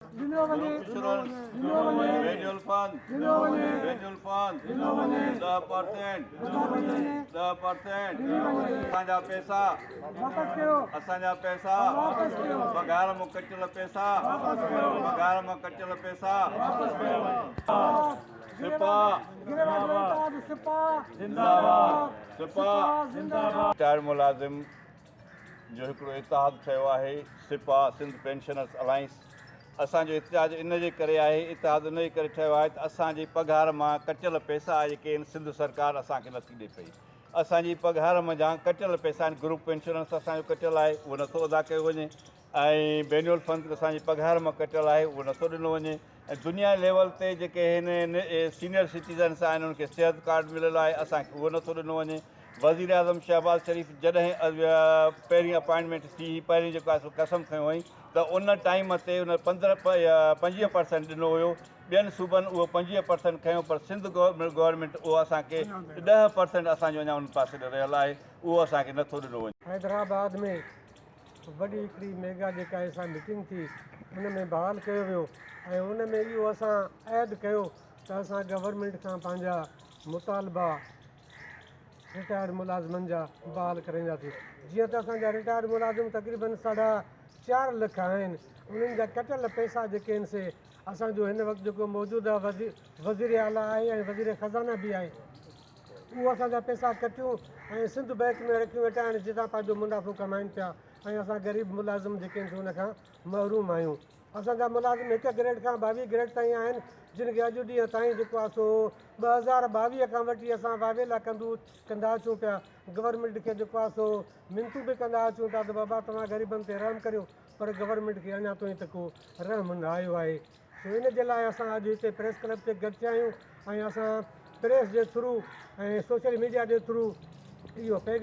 Insurance, annual fund, 10%, 10%, असांजा पैसा पगार मां कटियल पैसा रिटायर्ड मुलाज़िम जो हिकिड़ो इतिहाद ठहियो आहे सिपा सिंध पेंशनर्स अलायंस। असांजो इतिहाद इन जे करे आहे, इतिहाद इन जे करे ठहियो आहे त असांजी पघार मां कटियल पैसा जेके आहिनि सिंध सरकार असांखे नथी ॾिए पई। असांजी पघार मां जा कटियल पैसा आहिनि, ग्रुप पेंशनर्स असांजो कटियल आहे, उहो नथो अदा कयो वञे, ऐं बेन्युअल फंड असांजी पघार मां कटियल आहे, उहो नथो ॾिनो वञे। ऐं दुनिया लेवल ते जेके हिन सीनियर सिटीज़न्स आहिनि उन्हनि खे सिहत कार्ड मिलियल आहे, असांखे उहो नथो ॾिनो वञे। वज़ीर आज़म शहबाज़ शरीफ़ जॾहिं पहिरीं अपॉइंटमेंट थी, पहिरीं जेको आहे कसम खयों हुई त उन टाइम ते उन 25% ॾिनो हुयो, ॿियनि सूबनि उहो 25% खयों, पर सिंध गवर्नमेंट उहो असांखे 10% असांजो अञा उन पासे रहियल आहे, उहो असांखे नथो ॾिनो वञे। हैदराबाद में वॾी हिकिड़ी मेगा जेका असां मीटिंग थी उन में बहाल कयो वियो ऐं उन में इहो असां ऐड कयो त असां गवर्नमेंट खां पंहिंजा मुतालबा रिटायर्ड मुलाज़िमनि जा बहाल कराईंदासीं। जीअं त असांजा रिटायर्ड मुलाज़िम तक़रीबन 4.5 लख आहिनि, उन्हनि जा कटियल पैसा जेके आहिनि से असांजो हिन वक़्तु जेको मौजूदा वज़ीर आला आहे ऐं वज़ीर ख़ज़ाना बि आहे, उहो असांजा पैसा कटियूं ऐं सिंध बैंक में रखियूं वेठा आहिनि, जितां पंहिंजो मुनाफ़ो कमाइनि पिया, ऐं असां ग़रीब मुलाज़िम जेके आहिनि उनखां महरूम आहियूं। असांजा मुलाज़िम 1 ग्रेड खां 22 ग्रेड ताईं आहिनि, जिन खे अॼु ॾींहं ताईं जेको आहे सो 2022 खां वठी असां वावेला कंदा अचूं पिया। गवर्नमेंट खे जेको आहे सो मिनतूं बि कंदा अचूं था त बाबा तव्हां ग़रीबनि ते रहम करियो, पर गवर्नमेंट खे अञा ताईं त को रहम न आयो आहे। सो इन जे लाइ असां अॼु हिते प्रेस क्लब ते गॾिजिया आहियूं ऐं असां प्रेस जे थ्रू ऐं सोशल मीडिया जे थ्रू इहो पैगाम